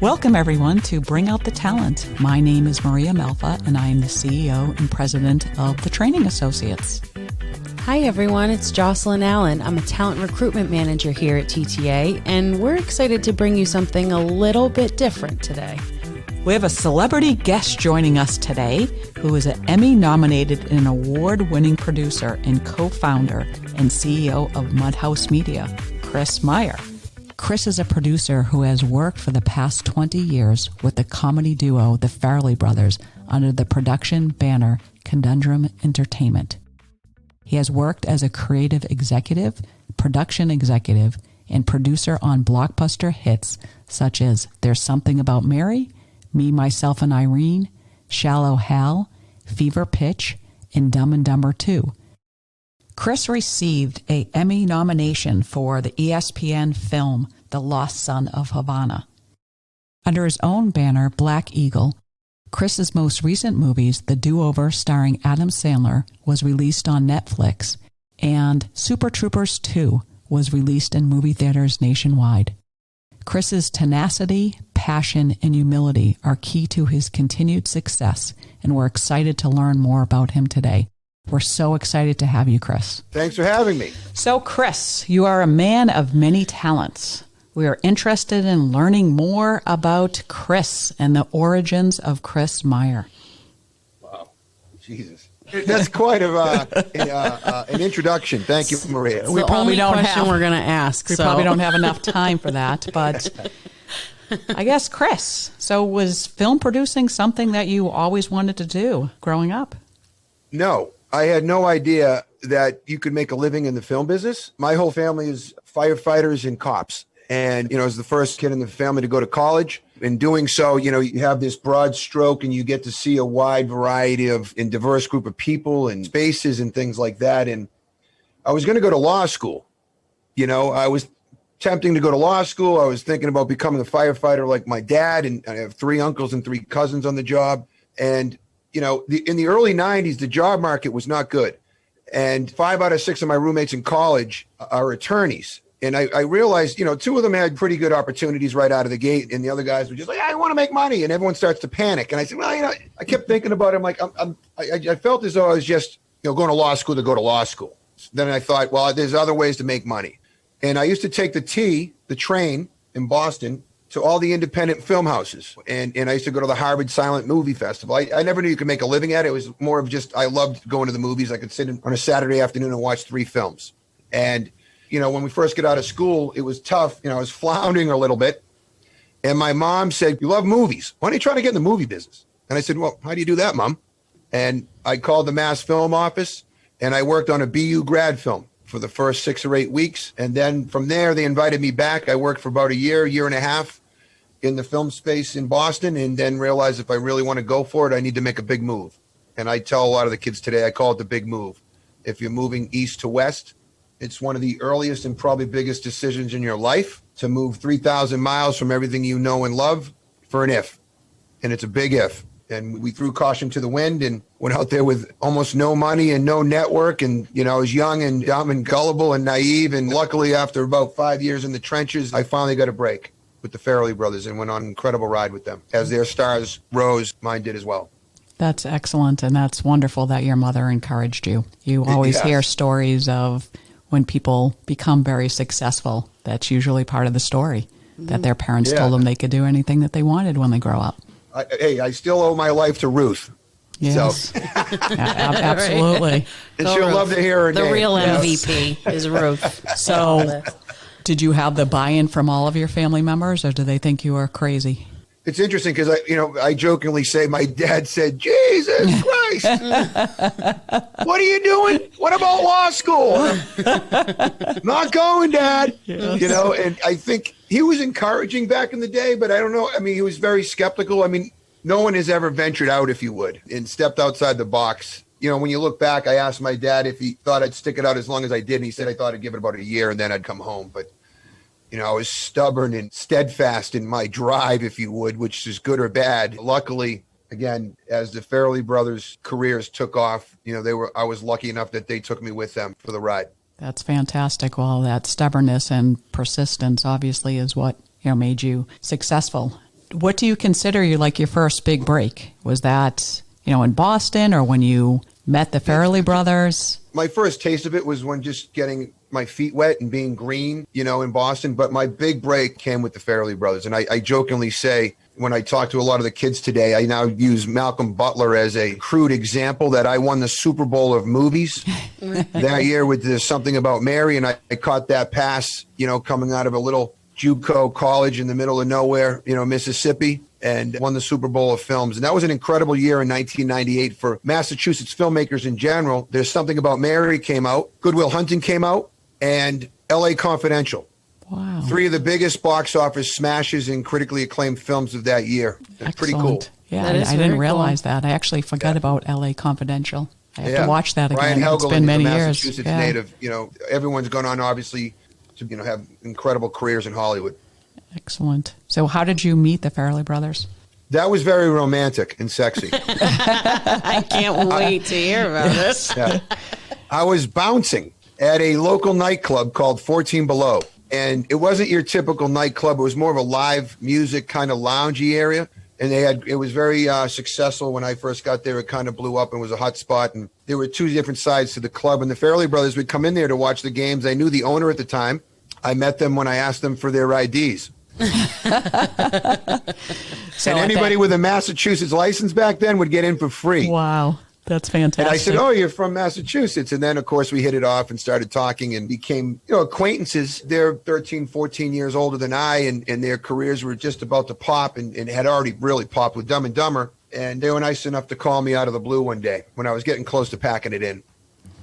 Welcome, everyone, to Bring Out the Talent. My name is Maria Melfa, and I am the CEO and president of the Training Associates. Hi, everyone. It's Jocelyn Allen. I'm a talent recruitment manager here at TTA, and we're excited to bring you something a little bit different today. We have a celebrity guest joining us today who is an Emmy-nominated and award-winning producer and co-founder and CEO of Muddhouse Media, Kris Myer. Kris is a producer who has worked for the past 20 years with the comedy duo the Farrelly Brothers under the production banner Conundrum Entertainment. He has worked as a creative executive, production executive, and producer on blockbuster hits such as There's Something About Mary, Me, Myself, and Irene, Shallow Hal, Fever Pitch, and Dumb and Dumber 2. Kris received an Emmy nomination for the ESPN film The Lost Son of Havana. Under his own banner, Black Eagle, Kris's most recent movies, The Do-Over starring Adam Sandler, was released on Netflix, and Super Troopers 2 was released in movie theaters nationwide. Kris's tenacity, passion, and humility are key to his continued success, and we're excited to learn more about him today. We're so excited to have you, Kris. Thanks for having me. So, Kris, you are a man of many talents. We are interested in learning more about Kris and the origins of Kris Myer. Wow. Jesus. That's quite an introduction. Thank you, Maria. We probably don't have. We're going to ask. We probably don't have enough time for that, but I guess, Kris, so was film producing something that you always wanted to do growing up? No, I had no idea that you could make a living in the film business. My whole family is firefighters and cops. And, I was the first kid in the family to go to college. In doing so, you have this broad stroke and you get to see a wide variety of and diverse group of people and spaces and things like that. And I was going to go to law school. I was tempting to go to law school. I was thinking about becoming a firefighter like my dad. And I have 3 uncles and 3 cousins on the job. And, in the early 90s, the job market was not good. And 5 out of 6 of my roommates in college are attorneys. And I realized, 2 of them had pretty good opportunities right out of the gate. And the other guys were just like, I want to make money. And everyone starts to panic. And I said, well, I kept thinking about it. I'm like, I felt as though I was just, going to law school to go to law school. Then I thought, well, there's other ways to make money. And I used to take the train in Boston to all the independent film houses. And I used to go to the Harvard Silent Movie Festival. I never knew you could make a living at it. It was more of just, I loved going to the movies. I could sit on a Saturday afternoon and watch 3 films. And when we first get out of school, it was tough. I was floundering a little bit. And my mom said, you love movies. Why don't you try to get in the movie business? And I said, well, how do you do that, Mom? And I called the Mass Film Office and I worked on a BU grad film for the first 6 or 8 weeks. And then from there, they invited me back. I worked for about a year and a half in the film space in Boston, and then realized if I really want to go for it, I need to make a big move. And I tell a lot of the kids today, I call it the big move. If you're moving east to west, it's one of the earliest and probably biggest decisions in your life to move 3,000 miles from everything you know and love for an if. And it's a big if. And we threw caution to the wind and went out there with almost no money and no network. And, I was young and dumb and gullible and naive. And luckily, after about 5 years in the trenches, I finally got a break with the Farrelly Brothers and went on an incredible ride with them. As their stars rose, mine did as well. That's excellent. And that's wonderful that your mother encouraged you. You always hear stories of when people become very successful. That's usually part of the story, that their parents told them they could do anything that they wanted when they grow up. I still owe my life to Ruth. Yes, so. Absolutely. And she'll love to hear her name. The real MVP is Ruth. So did you have the buy-in from all of your family members, or do they think you were crazy? It's interesting because I jokingly say my dad said, Jesus Christ, what are you doing? What about law school? Not going, Dad. Yes. And I think he was encouraging back in the day, but I don't know. I mean, he was very skeptical. I mean, no one has ever ventured out, if you would, and stepped outside the box. When you look back, I asked my dad if he thought I'd stick it out as long as I did. And he said I thought I'd give it about a year and then I'd come home. But I was stubborn and steadfast in my drive, if you would, which is good or bad. Luckily, again, as the Farrelly Brothers' careers took off, I was lucky enough that they took me with them for the ride. That's fantastic. Well, that stubbornness and persistence obviously is what made you successful. what do you consider your first big break? Was that, in Boston, or when you met the Farrelly Brothers? My first taste of it was when just getting my feet wet and being green, in Boston. But my big break came with the Farrelly Brothers. And I jokingly say, when I talk to a lot of the kids today, I now use Malcolm Butler as a crude example that I won the Super Bowl of movies that year with Something About Mary. And I caught that pass, coming out of a little JUCO college in the middle of nowhere, Mississippi, and won the Super Bowl of films. And that was an incredible year in 1998 for Massachusetts filmmakers in general. There's Something About Mary came out, Good Will Hunting came out, and LA Confidential. Wow. 3 of the biggest box office smashes and critically acclaimed films of that year. It's pretty cool. Yeah, I didn't realize that. I actually forgot about LA Confidential. I have to watch that again. Ryan Helgeland, it's been many years. Massachusetts native. Everyone's gone on, obviously, to have incredible careers in Hollywood. Excellent. So how did you meet the Farrelly Brothers? That was very romantic and sexy. I can't wait to hear about this. Yeah. I was bouncing at a local nightclub called 14 Below. And it wasn't your typical nightclub. It was more of a live music kind of loungy area. And it was very successful when I first got there. It kind of blew up and was a hot spot. And there were 2 different sides to the club. And the Farrelly Brothers would come in there to watch the games. I knew the owner at the time. I met them when I asked them for their IDs. So and anybody with a Massachusetts license back then would get in for free. Wow. That's fantastic. And I said, "Oh, you're from Massachusetts." And then, of course, we hit it off and started talking and became, acquaintances. They're 13, 14 years older than I, and their careers were just about to pop and had already really popped with Dumb and Dumber. And they were nice enough to call me out of the blue one day when I was getting close to packing it in.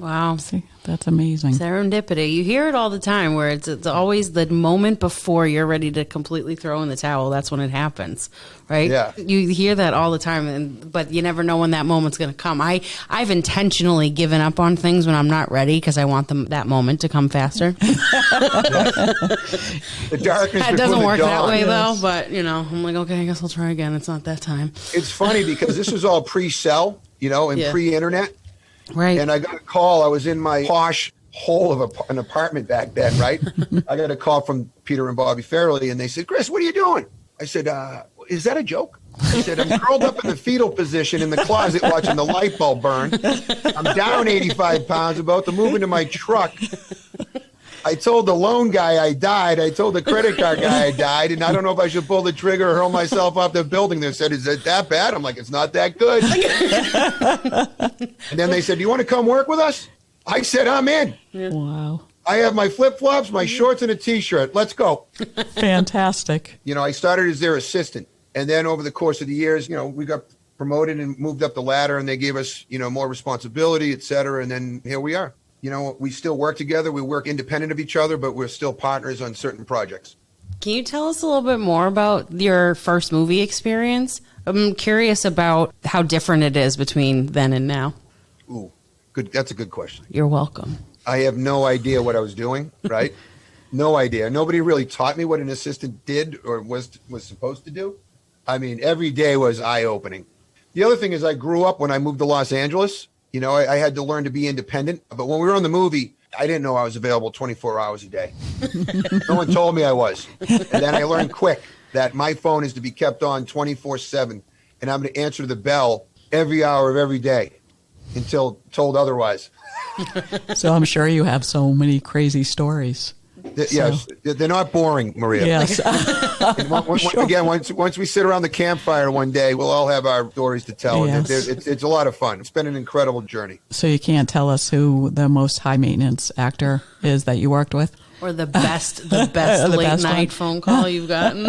Wow. See, that's amazing. Serendipity. You hear it all the time where it's always the moment before you're ready to completely throw in the towel. That's when it happens, right? Yeah. You hear that all the time, but you never know when that moment's going to come. I've intentionally given up on things when I'm not ready because I want that moment to come faster. The darkness. It doesn't work that way, Yes. though, but, I'm like, okay, I guess I'll try again. It's not that time. It's funny because this was all pre-cell, and Yeah. pre-internet. Right. And I got a call. I was in my posh hole of an apartment back then, right? I got a call from Peter and Bobby Farrelly, and they said, "Kris, what are you doing?" I said, "Is that a joke?" I said, "I'm curled up in the fetal position in the closet watching the light bulb burn. I'm down 85 pounds, about to move into my truck. I told the loan guy I died. I told the credit card guy I died, and I don't know if I should pull the trigger or hurl myself off the building." They said, "Is it that bad?" I'm like, "It's not that good." And then they said, "Do you want to come work with us?" I said, "I'm in. Wow. I have my flip-flops, my shorts, and a T-shirt. Let's go." Fantastic. I started as their assistant. And then over the course of the years, we got promoted and moved up the ladder, and they gave us, more responsibility, et cetera. And then here we are. We still work together. We work independent of each other, but we're still partners on certain projects. Can you tell us a little bit more about your first movie experience? I'm curious about how different it is between then and now. Ooh, good. That's a good question. You're welcome. I have no idea what I was doing, right? No idea. Nobody really taught me what an assistant did or was supposed to do. I mean, every day was eye-opening. The other thing is I grew up when I moved to Los Angeles. I had to learn to be independent. But when we were on the movie, I didn't know I was available 24 hours a day. No one told me I was. And then I learned quick that my phone is to be kept on 24/7. And I'm going to answer the bell every hour of every day until told otherwise. So I'm sure you have so many crazy stories. Yes, they're not boring, Maria. Yes. And again, once we sit around the campfire one day, we'll all have our stories to tell. Yes. And it's a lot of fun. It's been an incredible journey. So you can't tell us who the most high maintenance actor is that you worked with? Or the best late best night one. phone call you've gotten?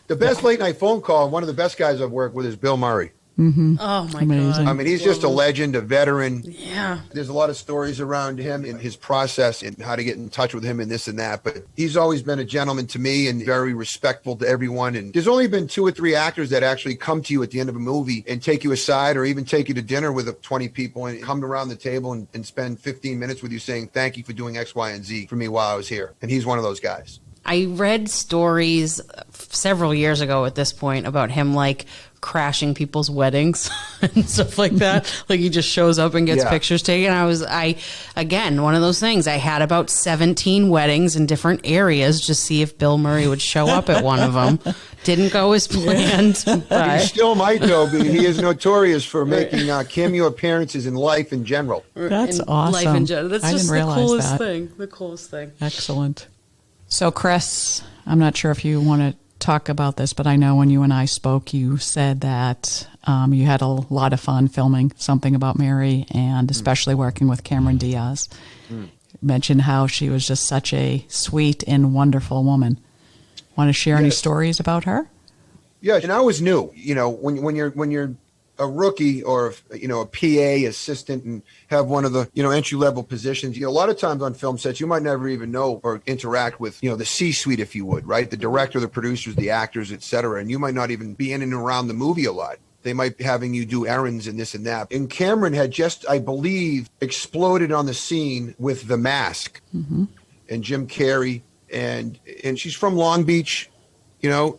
The best late night phone call, one of the best guys I've worked with is Bill Murray. Oh, my Amazing. God. I mean, he's just a legend, a veteran. Yeah. There's a lot of stories around him and his process and how to get in touch with him and this and that. But he's always been a gentleman to me and very respectful to everyone. And there's only been 2 or 3 actors that actually come to you at the end of a movie and take you aside or even take you to dinner with 20 people and come around the table and spend 15 minutes with you saying, "Thank you for doing X, Y, and Z for me while I was here." And he's one of those guys. I read stories several years ago at this point about him, crashing people's weddings and stuff like that. Like he just shows up and gets pictures taken. Again, one of those things. I had about 17 weddings in different areas just see if Bill Murray would show up at one of them. Didn't go as planned. But He still might, though. He is notorious for making cameo appearances in life in general. That's in awesome. Life in general. That's I just didn't the realize coolest that. thing. The coolest thing. Excellent. So, Kris, I'm not sure if you want to talk about this, but I know when you and I spoke, you said that you had a lot of fun filming Something About Mary, and especially working with Cameron Diaz. You mentioned how she was just such a sweet and wonderful woman. Want to share any stories about her? Yeah, and I was new. You know, when you're a rookie or a PA assistant and have one of the entry level positions, a lot of times on film sets you might never even know or interact with the C-suite, if you would, right? The director, the producers, the actors, etc. And you might not even be in and around the movie a lot. They might be having you do errands and this and that. And Cameron had just, I believe, exploded on the scene with The Mask and Jim Carrey, and she's from Long Beach.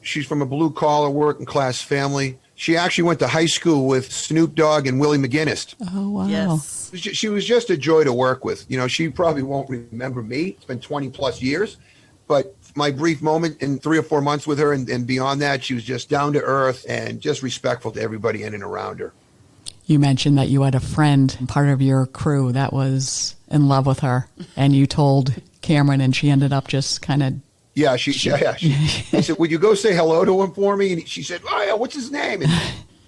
She's from a blue collar working class family. She actually went to high school with Snoop Dogg and Willie McGinnis. Oh, wow. Yes. She was just a joy to work with. She probably won't remember me. It's been 20 plus years. But my brief moment in 3 or 4 months with her and beyond that, she was just down to earth and just respectful to everybody in and around her. You mentioned that you had a friend, part of your crew, that was in love with her. And you told Cameron, and she ended up just kind of... Yeah, she I said, would you go say hello to him for me? And she said, oh, yeah, what's his name? And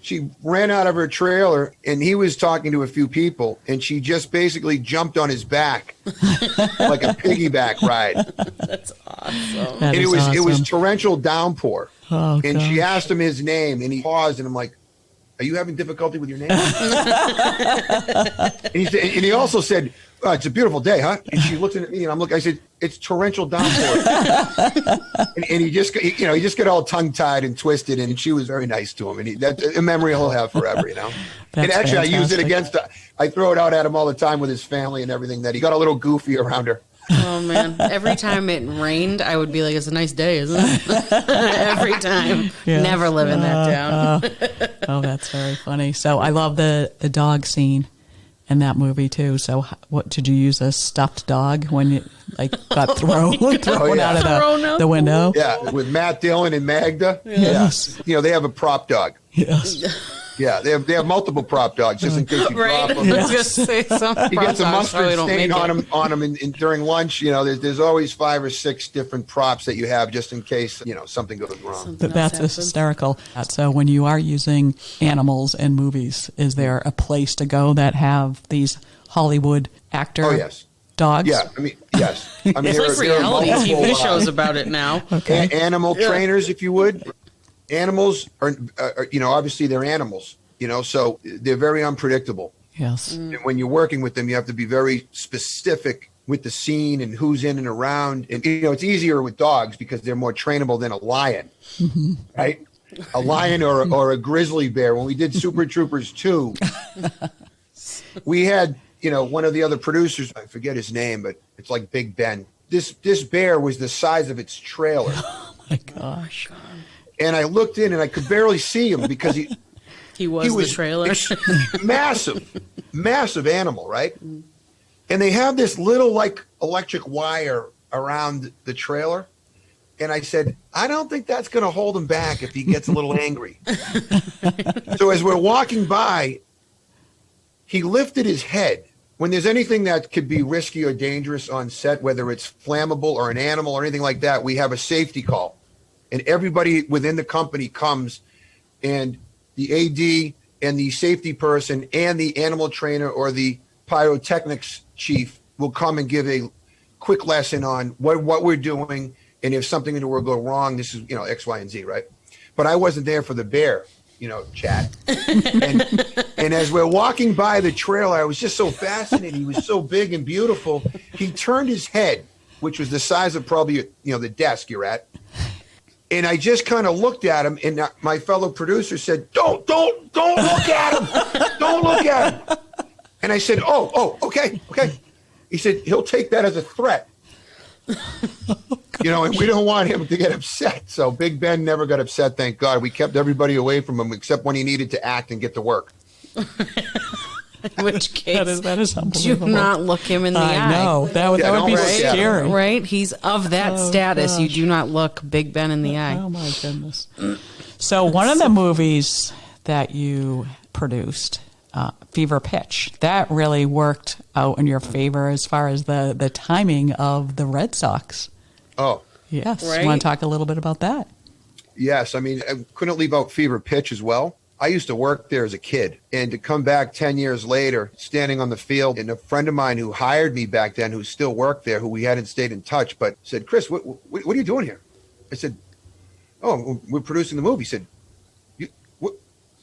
she ran out of her trailer, and he was talking to a few people, and she just basically jumped on his back like a piggyback ride. That's awesome. That And is it was awesome. torrential downpour. Oh, and she gosh. asked him his name, and he paused, and I'm like, are you having difficulty with your name? and he also said, oh, it's a beautiful day, huh? And she looked at me, and I said, it's torrential downpour. and he just got all tongue-tied and twisted, and she was very nice to him. And that's a memory he'll have forever, And actually, fantastic. I use it I throw it out at him all the time with his family and everything, that he got a little goofy around her. Oh, man. Every time it rained, I would be like, it's a nice day, isn't it? Every time. Yes. Never living that down. Oh, that's very funny. So I love the dog scene in that movie, too. So what did you use, a stuffed dog when you got thrown out of the window? Yeah, with Matt Dillon and Magda. Yes. Yeah. They have a prop dog. Yes. Yeah, they have multiple prop dogs just in case you drop them. I was going to say something. He gets a mustard stain on him during lunch. There's always 5 or 6 different props that you have just in case something goes wrong. That's hysterical. So when you are using animals in movies, is there a place to go that have these Hollywood actor dogs? Yeah, yes. It's like there are reality multiple, TV shows about it now. Okay. Animal trainers, if you would. Animals are obviously they're animals, so they're very unpredictable. Yes. And when you're working with them, you have to be very specific with the scene and who's in and around. And, it's easier with dogs because they're more trainable than a lion, right? A lion or a grizzly bear. When we did Super Troopers 2, we had, one of the other producers, I forget his name, but it's like Big Ben. This bear was the size of its trailer. Oh, my gosh. And I looked in and I could barely see him because he was the trailer. massive animal, right? And they have this little electric wire around the trailer. And I said, I don't think that's going to hold him back if he gets a little angry. So as we're walking by, he lifted his head. When there's anything that could be risky or dangerous on set, whether it's flammable or an animal or anything like that, we have a safety call. And everybody within the company comes, and the AD and the safety person and the animal trainer or the pyrotechnics chief will come and give a quick lesson on what we're doing. And if something will go wrong, this is, X, Y, and Z, right? But I wasn't there for the bear, chat. And as we're walking by the trailer, I was just so fascinated. He was so big and beautiful. He turned his head, which was the size of probably, the desk you're at. And I just kind of looked at him, and my fellow producer said, don't look at him. Don't look at him. And I said, oh, okay. He said, he'll take that as a threat. You know, and we don't want him to get upset. So Big Ben never got upset, thank God. We kept everybody away from him except when he needed to act and get to work. In which case, that is do unbelievable. not look him in the eye. I know. That would don't be look at him. scary. Right? He's of that status. You do not look Big Ben in the eye. Oh, my goodness. So one of the movies that you produced, Fever Pitch, that really worked out in your favor as far as the timing of the Red Sox. Oh. Yes. Right? You want to talk a little bit about that? Yes. I mean, I couldn't leave out Fever Pitch as well. I used to work there as a kid, and to come back 10 years later, standing on the field, and a friend of mine who hired me back then, who still worked there, who we hadn't stayed in touch, but said, Chris, what are you doing here? I said, oh, we're producing the movie. He said, what?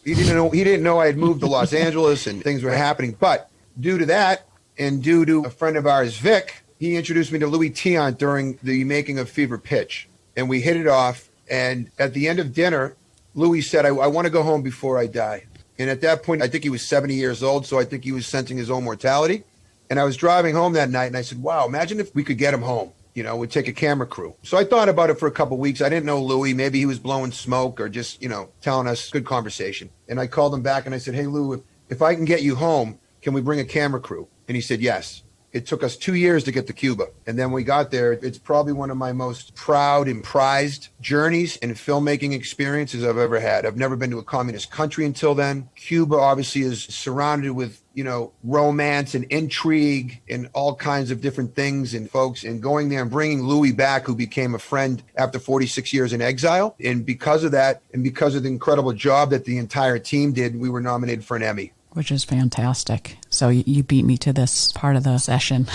He didn't know I had moved to Los Angeles and things were happening. But due to that, and due to a friend of ours, Vic, he introduced me to Louis Tiant during the making of Fever Pitch, and we hit it off. And at the end of dinner, Louis said, I want to go home before I die. And at that point, I think he was 70 years old, so I think he was sensing his own mortality. And I was driving home that night, and I said, wow, imagine if we could get him home. You know, we'd take a camera crew. So I thought about it for a couple of weeks. I didn't know Louis. Maybe he was blowing smoke or just, you know, telling us good conversation. And I called him back, and I said, hey, Lou, if I can get you home, can we bring a camera crew? And he said, yes. It took us 2 years to get to Cuba. And then we got there. It's probably one of my most proud and prized journeys and filmmaking experiences I've ever had. I've never been to a communist country until then. Cuba obviously is surrounded with, you know, romance and intrigue and all kinds of different things and folks. And going there and bringing Louis back, who became a friend after 46 years in exile. And because of that, and because of the incredible job that the entire team did, we were nominated for an Emmy. Which is fantastic. So you beat me to this part of the session.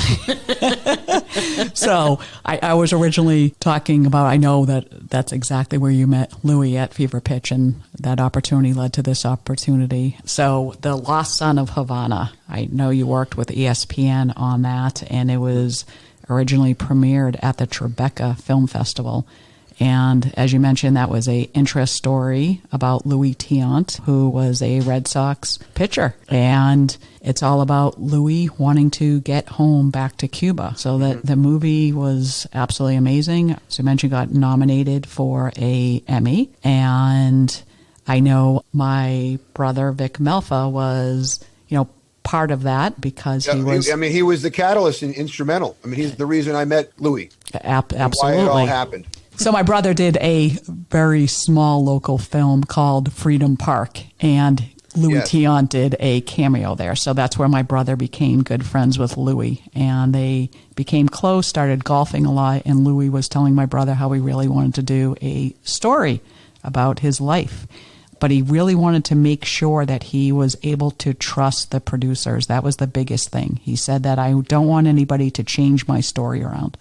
So I was originally talking about, I know that's exactly where you met Louis at Fever Pitch, and that opportunity led to this opportunity. So the Lost Son of Havana, I know you worked with ESPN on that, and it was originally premiered at the Tribeca Film Festival. And as you mentioned, that was a interest story about Louis Tiant, who was a Red Sox pitcher. And it's all about Louis wanting to get home back to Cuba. So that the movie was absolutely amazing. As you mentioned, got nominated for a Emmy. And I know my brother, Vic Melfa, was, you know, part of that because he was... I mean, he was the catalyst and instrumental. I mean, he's the reason I met Louis. Absolutely. Why it all happened. So my brother did a very small local film called Freedom Park, and Louis Tiant did a cameo there. So that's where my brother became good friends with Louis, and they became close, started golfing a lot, and Louis was telling my brother how he really wanted to do a story about his life. But he really wanted to make sure that he was able to trust the producers. That was the biggest thing. He said that I don't want anybody to change my story around.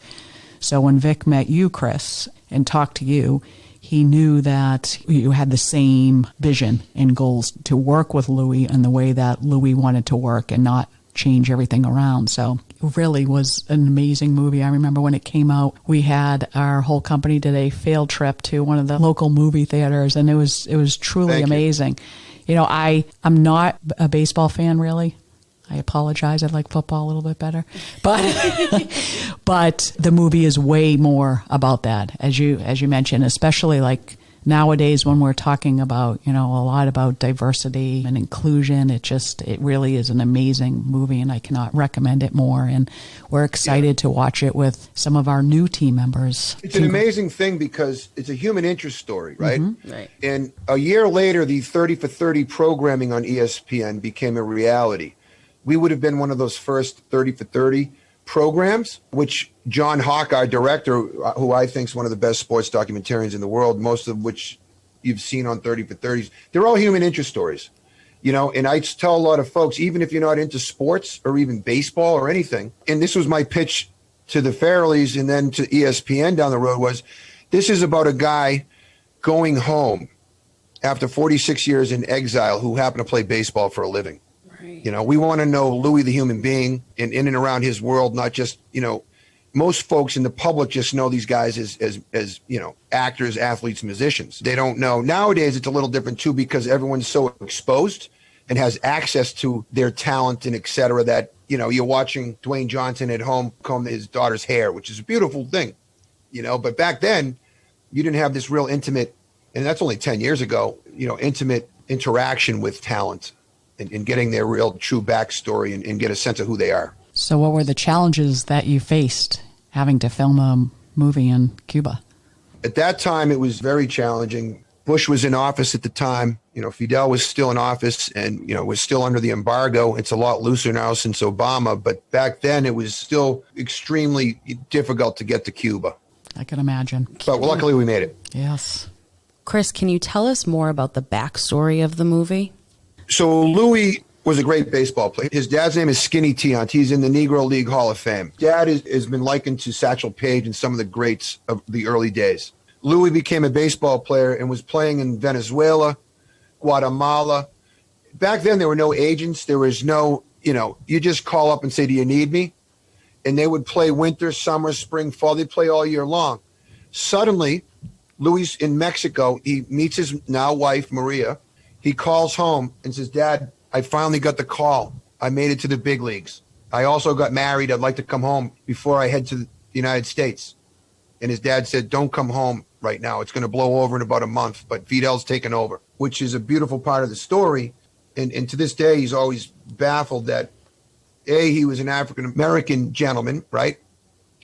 So when Vic met you, Chris, and talked to you, he knew that you had the same vision and goals to work with Louis in the way that Louis wanted to work and not change everything around. So it really was an amazing movie. I remember when it came out, we had our whole company did a field trip to one of the local movie theaters, and it was truly amazing. You know, I'm not a baseball fan, really. I apologize. I like football a little bit better. But the movie is way more about that, as you mentioned, especially like nowadays when we're talking about, you know, a lot about diversity and inclusion. It really is an amazing movie, and I cannot recommend it more. And we're excited to watch it with some of our new team members. It's an amazing thing because it's a human interest story, right? Mm-hmm. Right. And a year later, the 30 for 30 programming on ESPN became a reality. We would have been one of those first 30 for 30 programs, which John Hawk, our director, who I think is one of the best sports documentarians in the world, most of which you've seen on 30 for 30s, they're all human interest stories, you know, and I tell a lot of folks, even if you're not into sports or even baseball or anything, and this was my pitch to the Farrellys and then to ESPN down the road, was this is about a guy going home after 46 years in exile who happened to play baseball for a living. You know, we want to know Louis, the human being, and in and around his world, not just, you know, most folks in the public just know these guys as you know, actors, athletes, musicians. They don't know. Nowadays, it's a little different, too, because everyone's so exposed and has access to their talent and et cetera that you're watching Dwayne Johnson at home comb his daughter's hair, which is a beautiful thing, but back then you didn't have this real intimate, and that's only 10 years ago, intimate interaction with talent and getting their real true backstory and get a sense of who they are. So what were the challenges that you faced having to film a movie in Cuba? At that time, it was very challenging. Bush was in office at the time. Fidel was still in office and, was still under the embargo. It's a lot looser now since Obama, but back then it was still extremely difficult to get to Cuba. I can imagine. But luckily we made it. Yes. Kris, can you tell us more about the backstory of the movie? So Louis was a great baseball player. His dad's name is Skinny Tiant. He's in the Negro League Hall of Fame. Dad has been likened to Satchel Paige and some of the greats of the early days. Louis became a baseball player and was playing in Venezuela, Guatemala. Back then, there were no agents. There was no, you just call up and say, do you need me? And they would play winter, summer, spring, fall. They'd play all year long. Suddenly, Louis in Mexico, he meets his now wife, Maria. He calls home and says, Dad, I finally got the call. I made it to the big leagues. I also got married. I'd like to come home before I head to the United States. And his dad said, don't come home right now. It's going to blow over in about a month, but Fidel's taken over, which is a beautiful part of the story. And to this day, he's always baffled that, A, he was an African-American gentleman, right?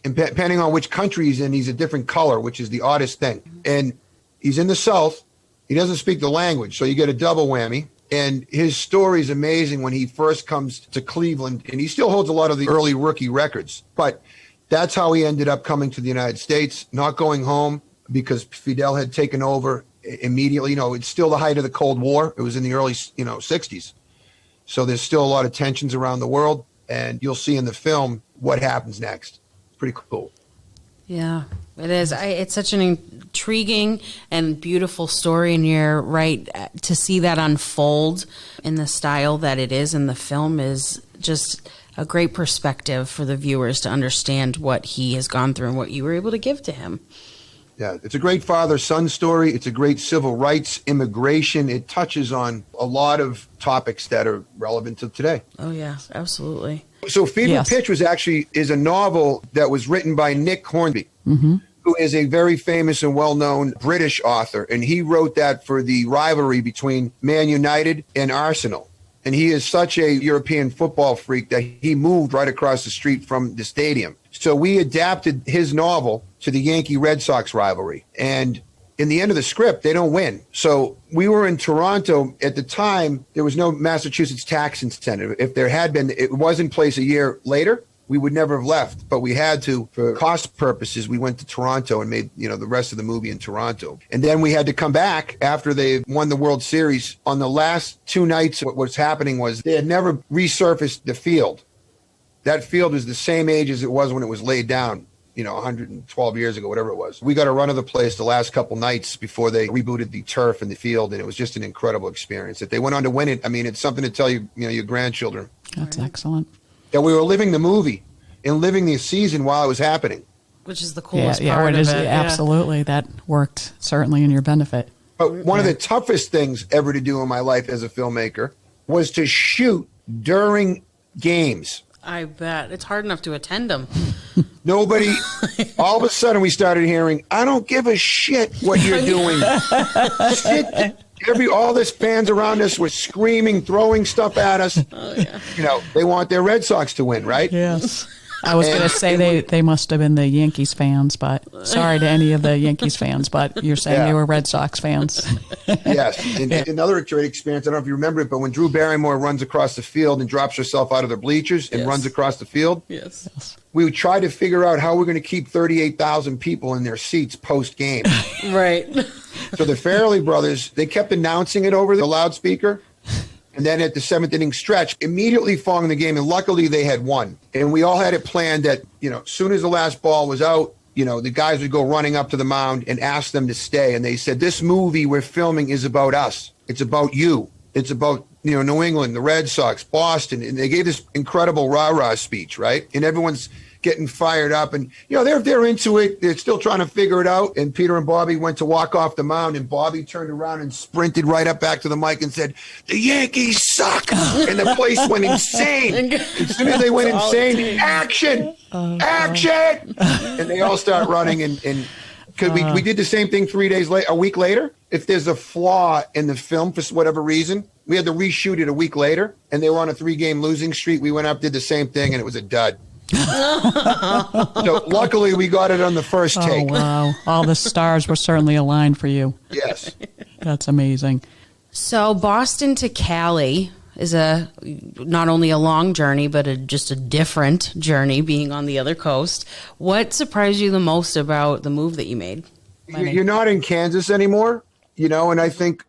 And depending on which country he's in, he's a different color, which is the oddest thing. And he's in the South. He doesn't speak the language, so you get a double whammy. And his story is amazing when he first comes to Cleveland, and he still holds a lot of the early rookie records. But that's how he ended up coming to the United States, not going home because Fidel had taken over immediately. It's still the height of the Cold War. It was in the early, 60s. So there's still a lot of tensions around the world, and you'll see in the film what happens next. Pretty cool. Yeah, it is. It's such an intriguing and beautiful story, and you're right, to see that unfold in the style that it is in the film is just a great perspective for the viewers to understand what he has gone through and what you were able to give to him. Yeah, it's a great father-son story. It's a great civil rights, immigration. It touches on a lot of topics that are relevant to today. Oh, yeah, absolutely. So Fever Pitch is a novel that was written by Nick Hornby, who is a very famous and well-known British author. And he wrote that for the rivalry between Man United and Arsenal. And he is such a European football freak that he moved right across the street from the stadium. So we adapted his novel to the Yankee-Red Sox rivalry. And in the end of the script, they don't win. So we were in Toronto. At the time, there was no Massachusetts tax incentive. If there had been, it was in place a year later. We would never have left, but we had to, for cost purposes, we went to Toronto and made, the rest of the movie in Toronto. And then we had to come back after they won the World Series. On the last 2 nights, what was happening was they had never resurfaced the field. That field was the same age as it was when it was laid down, 112 years ago, whatever it was. We got a run of the place the last couple nights before they rebooted the turf and the field, and it was just an incredible experience. If they went on to win it, it's something to tell you, your grandchildren. That's excellent. That we were living the movie and living the season while it was happening. Which is the coolest part of it. Absolutely. That worked certainly in your benefit. But one of the toughest things ever to do in my life as a filmmaker was to shoot during games. I bet. It's hard enough to attend them. Nobody, all of a sudden we started hearing, I don't give a shit what you're doing. All this fans around us were screaming, throwing stuff at us. Oh, yeah. They want their Red Sox to win, right? Yes. I was going to say they must have been the Yankees fans, but sorry to any of the Yankees fans, but you're saying they were Red Sox fans. Yes. And another great experience, I don't know if you remember it, but when Drew Barrymore runs across the field and drops herself out of the bleachers and runs across the field, we would try to figure out how we're going to keep 38,000 people in their seats post-game. Right. So the Farrelly Brothers, they kept announcing it over the loudspeaker. And then at the 7th inning stretch, immediately following the game, and luckily they had won. And we all had it planned that, as soon as the last ball was out, the guys would go running up to the mound and ask them to stay. And they said, this movie we're filming is about us. It's about you. It's about, New England, the Red Sox, Boston. And they gave this incredible rah-rah speech, right? And everyone's getting fired up. And, they're into it. They're still trying to figure it out. And Peter and Bobby went to walk off the mound, and Bobby turned around and sprinted right up back to the mic and said, "The Yankees suck." And the place went insane. As soon as they went insane, action, action. And they all start running. And because we did the same thing a week later. If there's a flaw in the film for whatever reason, we had to reshoot it a week later, and they were on a 3-game losing streak. We went up, did the same thing, and it was a dud. So luckily, we got it on the first take. Oh, wow. All the stars were certainly aligned for you. Yes. That's amazing. So Boston to Cali is not only a long journey, but just a different journey being on the other coast. What surprised you the most about the move that you made? You're not in Kansas anymore, and I think,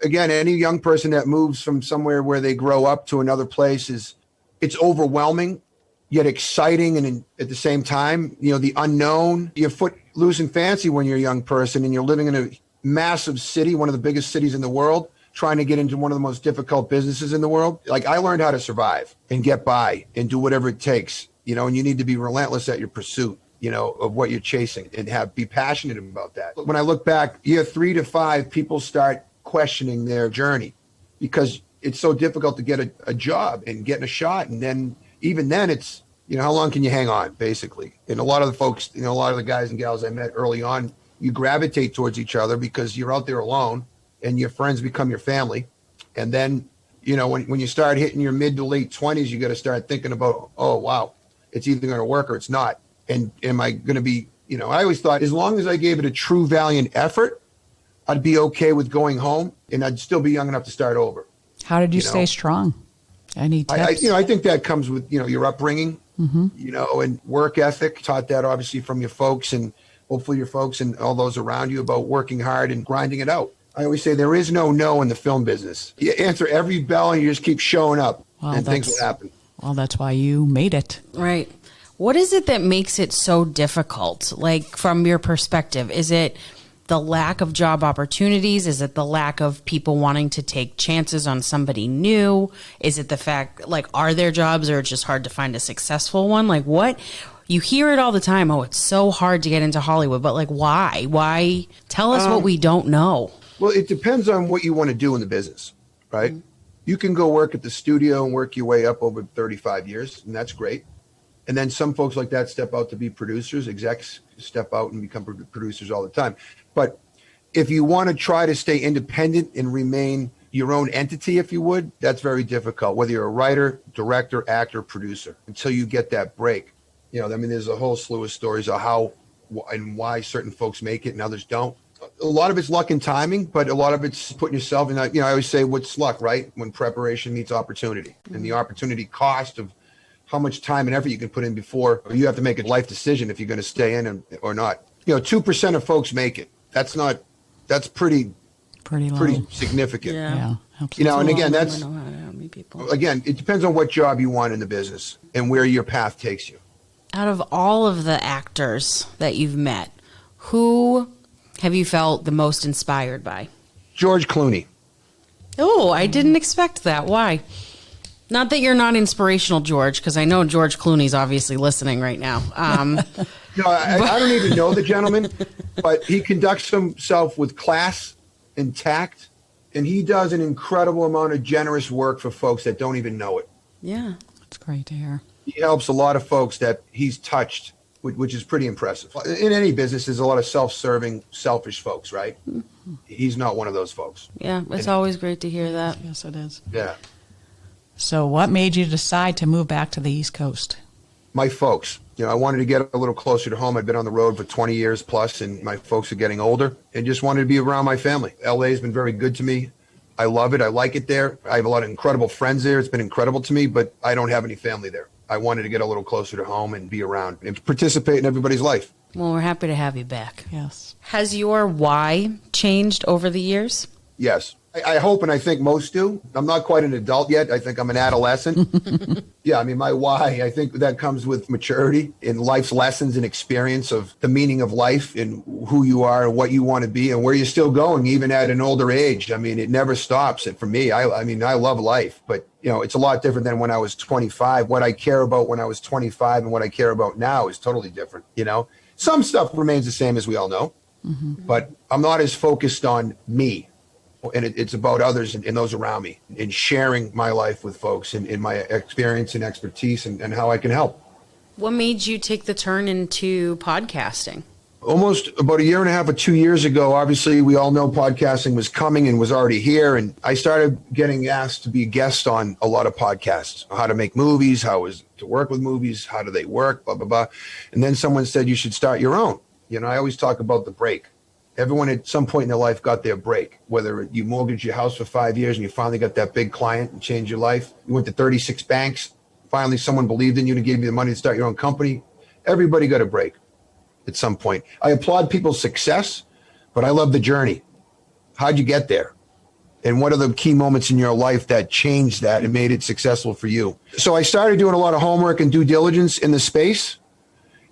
again, any young person that moves from somewhere where they grow up to another place it's overwhelming, yet exciting. And at the same time, the unknown, your foot losing fancy when you're a young person and you're living in a massive city, one of the biggest cities in the world, trying to get into one of the most difficult businesses in the world. Like, I learned how to survive and get by and do whatever it takes, and you need to be relentless at your pursuit, of what you're chasing, and be passionate about that. When I look back, year 3 to 5, people start questioning their journey because it's so difficult to get a job and getting a shot. And then, even then, it's, how long can you hang on, basically? And a lot of the folks, a lot of the guys and gals I met early on, you gravitate towards each other because you're out there alone and your friends become your family. And then, when you start hitting your mid to late 20s, you got to start thinking about, oh, wow, it's either going to work or it's not. And am I going to be, I always thought as long as I gave it a true valiant effort, I'd be okay with going home and I'd still be young enough to start over. How did you stay strong? Any tips? I think that comes with, your upbringing, and work ethic. Taught that obviously from your folks and hopefully your folks and all those around you about working hard and grinding it out. I always say there is no in the film business. You answer every bell and you just keep showing up and things will happen. Well, that's why you made it. Right. What is it that makes it so difficult? Like, from your perspective, is it the lack of job opportunities? Is it the lack of people wanting to take chances on somebody new? Is it the fact, like, are there jobs or it's just hard to find a successful one? Like, what? You hear it all the time. Oh, it's so hard to get into Hollywood. But, like, why? Why? Tell us what we don't know. Well, it depends on what you want to do in the business, right? Mm-hmm. You can go work at the studio and work your way up over 35 years, and that's great. And then some folks like that step out to be producers. Execs step out and become producers all the time. But if you want to try to stay independent and remain your own entity, if you would, that's very difficult, whether you're a writer, director, actor, producer, until you get that break. There's a whole slew of stories of how and why certain folks make it and others don't. A lot of it's luck and timing, but a lot of it's putting yourself in. I always say, what's luck, right? When preparation meets opportunity, and the opportunity cost of how much time and effort you can put in before you have to make a life decision if you're going to stay in or not. 2% of folks make it. That's pretty low. Pretty significant. Yeah. And again, again, it depends on what job you want in the business and where your path takes you. Out of all of the actors that you've met, who have you felt the most inspired by? George Clooney. Oh, I didn't expect that. Why? Not that you're not inspirational, George, because I know George Clooney's obviously listening right now. I don't even know the gentleman, but he conducts himself with class and tact, and he does an incredible amount of generous work for folks that don't even know it. Yeah. That's great to hear. He helps a lot of folks that he's touched, which is pretty impressive. In any business, there's a lot of self-serving, selfish folks, right? Mm-hmm. He's not one of those folks. Yeah, it's always great to hear that. Yes, it is. Yeah. So what made you decide to move back to the East Coast? My folks. I wanted to get a little closer to home. I've been on the road for 20 years plus, and my folks are getting older, and just wanted to be around my family. LA has been very good to me. I love it. I like it there. I have a lot of incredible friends there. It's been incredible to me, but I don't have any family there. I wanted to get a little closer to home and be around and participate in everybody's life. Well, we're happy to have you back. Yes. Has your why changed over the years? Yes. I hope and I think most do. I'm not quite an adult yet. I think I'm an adolescent. Yeah, my why, I think that comes with maturity in life's lessons and experience of the meaning of life and who you are and what you want to be and where you're still going, even at an older age. It never stops. And for me, I love life, but it's a lot different than when I was 25. What I care about when I was 25 and what I care about now is totally different. Some stuff remains the same, as we all know, but I'm not as focused on me. And it's about others and those around me, and sharing my life with folks and my experience and expertise and how I can help. What made you take the turn into podcasting? Almost about a year and a half or 2 years ago, obviously, we all know podcasting was coming and was already here. And I started getting asked to be a guest on a lot of podcasts, how to make movies, how is to work with movies, how do they work, blah, blah, blah. And then someone said, you should start your own. I always talk about the break. Everyone at some point in their life got their break, whether you mortgaged your house for 5 years and you finally got that big client and changed your life. You went to 36 banks. Finally, someone believed in you and gave you the money to start your own company. Everybody got a break at some point. I applaud people's success, but I love the journey. How'd you get there? And what are the key moments in your life that changed that and made it successful for you? So I started doing a lot of homework and due diligence in the space.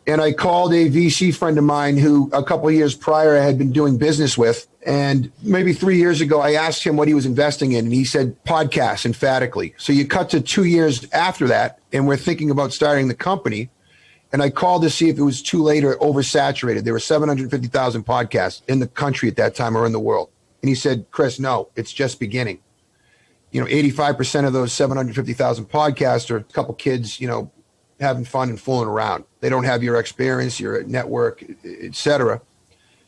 And I called a VC friend of mine who a couple of years prior I had been doing business with. And maybe 3 years ago, I asked him what he was investing in. And he said podcasts, emphatically. So you cut to 2 years after that, and we're thinking about starting the company. And I called to see if it was too late or oversaturated. There were 750,000 podcasts in the country at that time or in the world. And he said, Kris, no, it's just beginning. 85% of those 750,000 podcasts are a couple kids, having fun and fooling around. They don't have your experience, your network, et cetera.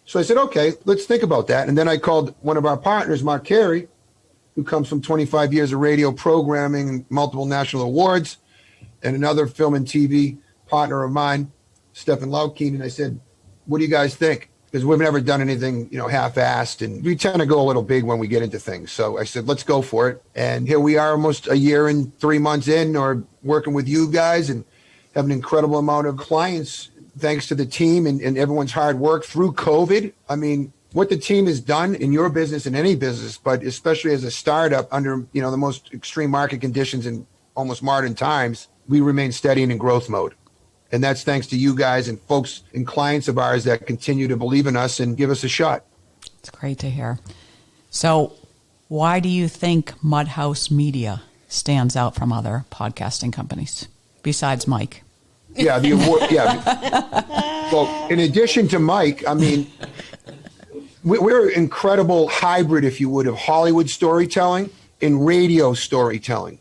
So I said, okay, let's think about that. And then I called one of our partners, Mark Carey, who comes from 25 years of radio programming and multiple national awards, and another film and TV partner of mine, Stefan Laukien. And I said, what do you guys think? Because we've never done anything, half-assed, and we tend to go a little big when we get into things. So I said, let's go for it. And here we are almost a year and 3 months in, or working with you guys, and have an incredible amount of clients thanks to the team and everyone's hard work through COVID. I mean, what the team has done in your business and any business, but especially as a startup under, the most extreme market conditions in almost modern times, we remain steady and in growth mode. And that's thanks to you guys and folks and clients of ours that continue to believe in us and give us a shot. It's great to hear. So why do you think Muddhouse Media stands out from other podcasting companies? Besides Mike. Yeah, the award. Yeah. Well, in addition to Mike, I mean, we're an incredible hybrid, if you would, of Hollywood storytelling and radio storytelling.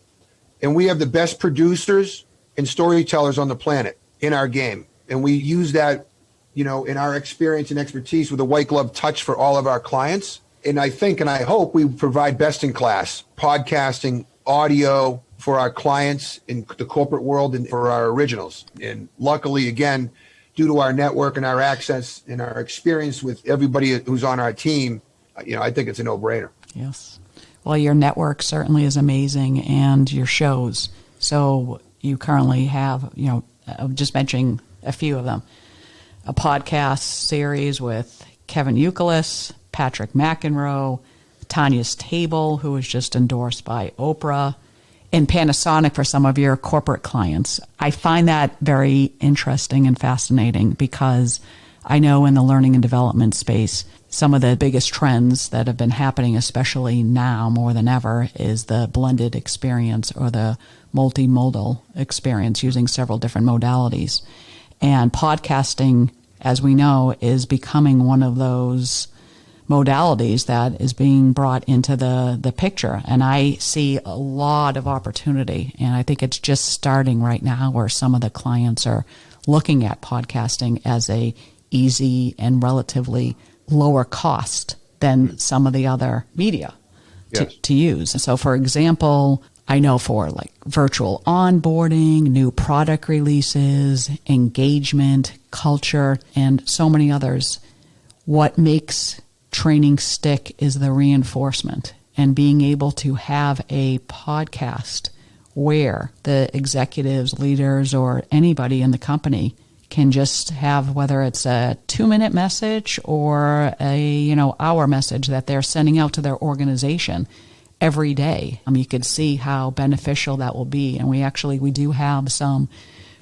And we have the best producers and storytellers on the planet in our game. And we use that, in our experience and expertise with a white glove touch for all of our clients. And I think, and I hope we provide best in class podcasting, audio, for our clients in the corporate world and for our originals. And luckily, again, due to our network and our access and our experience with everybody who's on our team, I think it's a no-brainer. Yes. Well, your network certainly is amazing, and your shows. So you currently have, just mentioning a few of them, a podcast series with Kevin Youkilis, Patrick McEnroe, Tanya's Table, who was just endorsed by Oprah, and Panasonic for some of your corporate clients. I find that very interesting and fascinating because I know in the learning and development space, some of the biggest trends that have been happening, especially now more than ever, is the blended experience or the multimodal experience using several different modalities. And podcasting, as we know, is becoming one of those modalities that is being brought into the picture. And I see a lot of opportunity. And I think it's just starting right now where some of the clients are looking at podcasting as a easy and relatively lower cost than some of the other media to use. So for example, I know for like virtual onboarding, new product releases, engagement, culture, and so many others, what makes training stick is the reinforcement and being able to have a podcast where the executives, leaders, or anybody in the company can just have, whether it's a 2-minute message or a hour message that they're sending out to their organization every day. You could see how beneficial that will be. And we do have some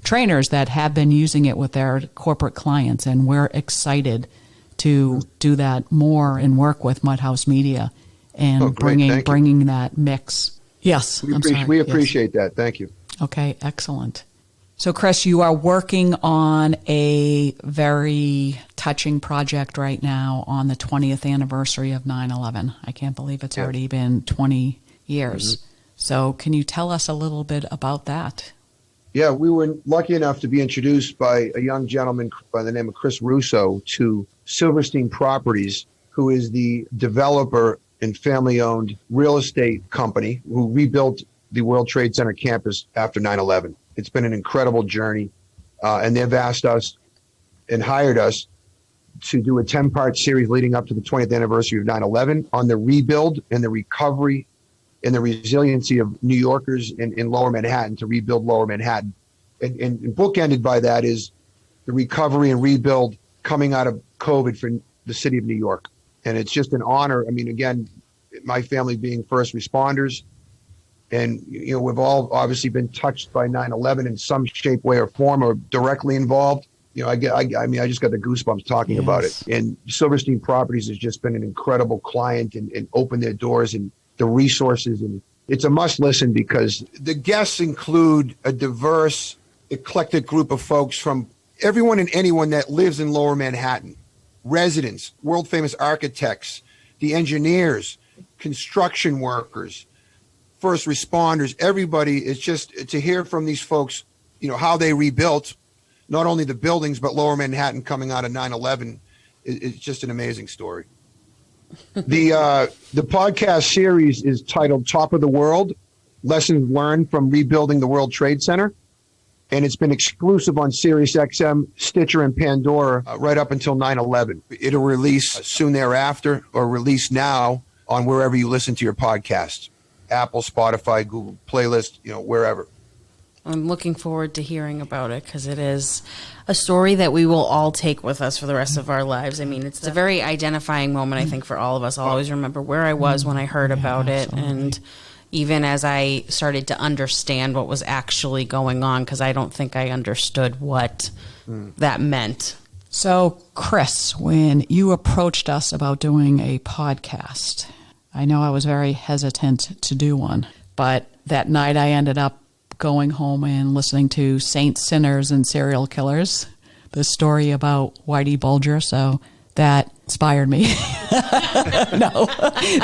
trainers that have been using it with their corporate clients, and we're excited to do that more and work with Muddhouse Media and bringing that mix Yes. We appreciate that. Thank you. Okay, excellent. So, Kris, you are working on a very touching project right now on the 20th anniversary of 9/11. I can't believe it's already been 20 years. Mm-hmm. So can you tell us a little bit about that? Yeah, we were lucky enough to be introduced by a young gentleman by the name of Chris Russo to Silverstein Properties, who is the developer and family-owned real estate company who rebuilt the World Trade Center campus after 9/11. It's been an incredible journey, and they've asked us and hired us to do a 10-part series leading up to the 20th anniversary of 9/11 on the rebuild and the recovery and the resiliency of New Yorkers in Lower Manhattan to rebuild Lower Manhattan. And bookended by that is the recovery and rebuild coming out of COVID for the city of New York. And it's just an honor. I mean, again, my family being first responders, and, you know, we've all obviously been touched by 9/11 in some shape, way, or form, or directly involved. You know, I just got the goosebumps talking about it. And Silverstein Properties has just been an incredible client and opened their doors and the resources. And it's a must listen because the guests include a diverse, eclectic group of folks from everyone and anyone that lives in Lower Manhattan. Residents, world famous architects, the engineers, construction workers, first responders, everybody. Is just to hear from these folks, you know, how they rebuilt not only the buildings, but Lower Manhattan coming out of 9/11 is just an amazing story. The podcast series is titled Top of the World, Lessons Learned from Rebuilding the World Trade Center. And it's been exclusive on Sirius XM, Stitcher, and Pandora right up until 9/11. It'll release soon thereafter or release now on wherever you listen to your podcasts. Apple, Spotify, Google Playlist, you know, wherever. I'm looking forward to hearing about it because it is a story that we will all take with us for the rest of our lives. I mean, it's a very identifying moment, I think, for all of us. I'll always remember where I was when I heard about it, and even as I started to understand what was actually going on, because I don't think I understood what that meant. So, Kris, when you approached us about doing a podcast, I know I was very hesitant to do one, but that night I ended up going home and listening to Saints, Sinners, and Serial Killers, the story about Whitey Bulger. So that inspired me. No,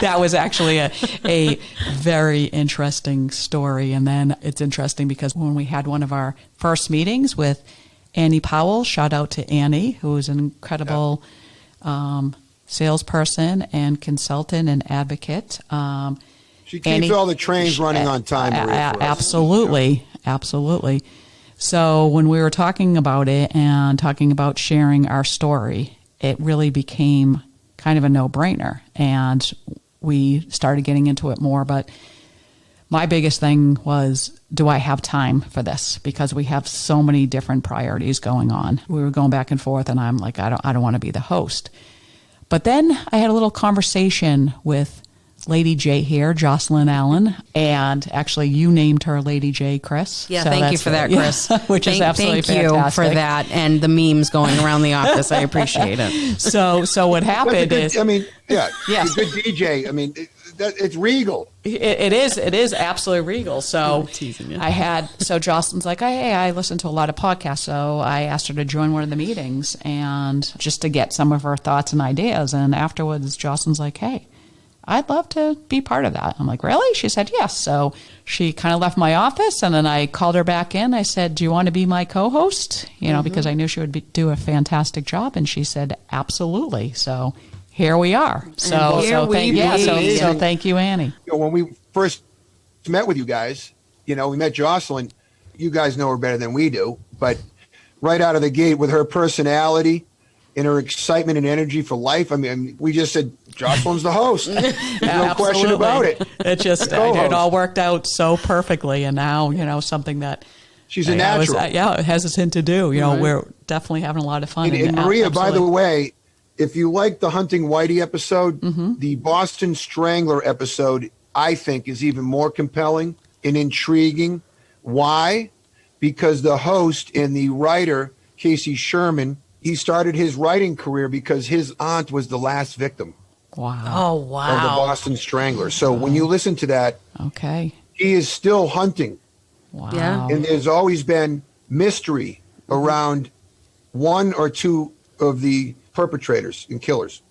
that was actually a very interesting story. And then it's interesting because when we had one of our first meetings with Annie Powell, shout out to Annie, who is an incredible salesperson and consultant and advocate. She keeps all the trains running on time. Absolutely. Absolutely. So when we were talking about it and talking about sharing our story, it really became kind of a no-brainer. And we started getting into it more. But my biggest thing was, do I have time for this? Because we have so many different priorities going on. We were going back and forth, and I'm like, I don't want to be the host. But then I had a little conversation with Lady J here, Jocelyn Allen, and actually you named her Lady J, Kris. Yeah, so thank you for that, Kris. Which is absolutely fantastic. Thank you for that and the memes going around the office. I appreciate it. So what happened is, I mean, yeah, yes. A good DJ. I mean, it's regal. It is absolutely regal. So so Jocelyn's like, hey, I listen to a lot of podcasts, so I asked her to join one of the meetings and just to get some of her thoughts and ideas. And afterwards, Jocelyn's like, hey, I'd love to be part of that. I'm like, really? She said, yes. So she kind of left my office, and then I called her back in. I said, do you want to be my co-host? You know, because I knew she would do a fantastic job. And she said, absolutely. So here we are. So thank you, Annie. You know, when we first met with you guys, you know, we met Jocelyn. You guys know her better than we do. But right out of the gate with her personality and her excitement and energy for life, I mean, we just said, Jocelyn's the host. There's no question about it. It all worked out so perfectly. And now, you know, something that she's a natural. I was hesitant to do. You know, we're definitely having a lot of fun. And Maria, by the way, if you like the Hunting Whitey episode, the Boston Strangler episode, I think, is even more compelling and intriguing. Why? Because the host and the writer, Casey Sherman, he started his writing career because his aunt was the last victim. Wow. Oh, wow. Of the Boston Strangler. So when you listen to that, okay, he is still hunting. Wow. Yeah. And there's always been mystery around one or two of the perpetrators and killers.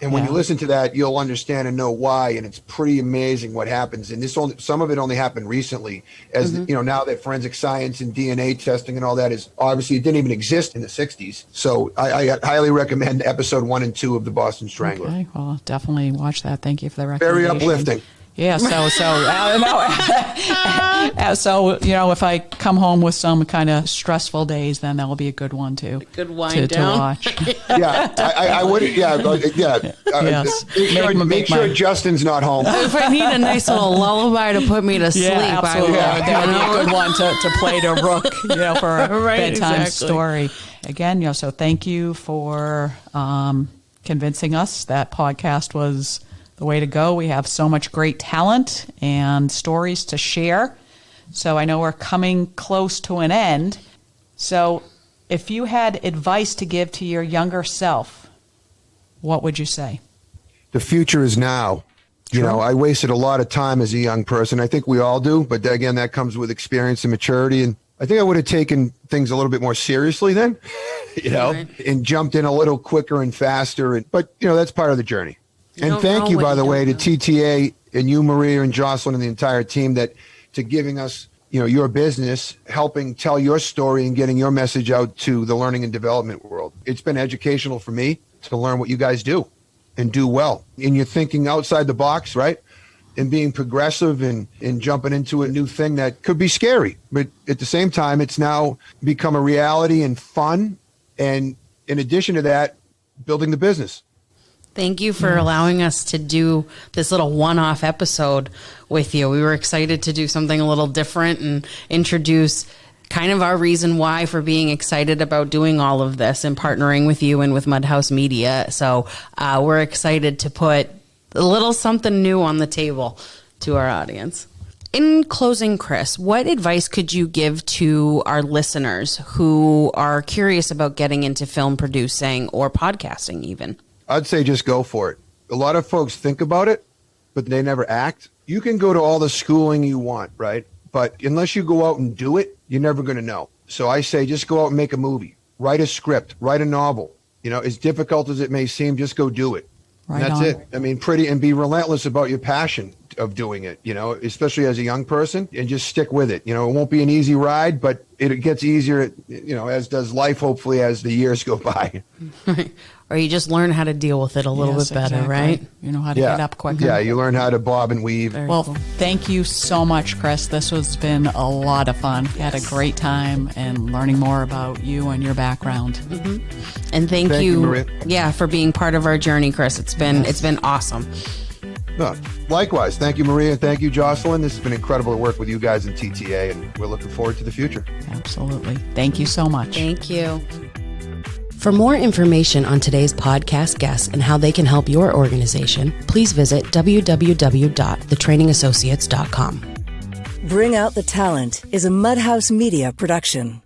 And when you listen to that, you'll understand and know why. And it's pretty amazing what happens. And some of it only happened recently, as now that forensic science and DNA testing and all that is obviously, it didn't even exist in the 60s. So I highly recommend episode 1 and 2 of the Boston Strangler. Okay, well, definitely watch that. Thank you for the recommendation. Very uplifting. Yeah, so if I come home with some kind of stressful days, then that will be a good one too. Good wind down. To watch. Yeah, I would. Yeah. Yes. Make sure Justin's not home. If I need a nice little lullaby to put me to sleep, absolutely. That would be a good one to play to Rook, for a bedtime story. Again, so thank you for convincing us that podcast was the way to go. We have so much great talent and stories to share. So I know we're coming close to an end. So if you had advice to give to your younger self, what would you say? The future is now. I wasted a lot of time as a young person. I think we all do. But again, that comes with experience and maturity. And I think I would have taken things a little bit more seriously then, and jumped in a little quicker and faster. But that's part of the journey. And thank you, by the way, to TTA and you, Maria, and Jocelyn, and the entire team to giving us, your business, helping tell your story and getting your message out to the learning and development world. It's been educational for me to learn what you guys do and do well. And you're thinking outside the box, right? And being progressive and jumping into a new thing that could be scary. But at the same time, it's now become a reality and fun. And in addition to that, building the business. Thank you for allowing us to do this little one-off episode with you. We were excited to do something a little different and introduce kind of our reason why for being excited about doing all of this and partnering with you and with Muddhouse Media. So we're excited to put a little something new on the table to our audience. In closing, Kris, what advice could you give to our listeners who are curious about getting into film producing or podcasting even? I'd say just go for it. A lot of folks think about it, but they never act. You can go to all the schooling you want, right? But unless you go out and do it, you're never going to know. So I say just go out and make a movie, write a script, write a novel. As difficult as it may seem, just go do it. Right and that's on. it. I mean, and be relentless about your passion of doing it, especially as a young person, and just stick with it. It won't be an easy ride, but it gets easier, as does life, hopefully, as the years go by. Or you just learn how to deal with it a little bit better, exactly. Right? You know how to get up quicker. Yeah, you learn how to bob and weave. Very Well, cool. Thank you so much, Kris. This has been a lot of fun. Had a great time and learning more about you and your background. Mm-hmm. And thank you, Maria. Yeah, for being part of our journey, Kris. It's been awesome. Likewise. Thank you, Maria. And thank you, Jocelyn. This has been incredible to work with you guys in TTA, and we're looking forward to the future. Absolutely. Thank you so much. Thank you. For more information on today's podcast guests and how they can help your organization, please visit www.thetrainingassociates.com. Bring Out the Talent is a Muddhouse Media production.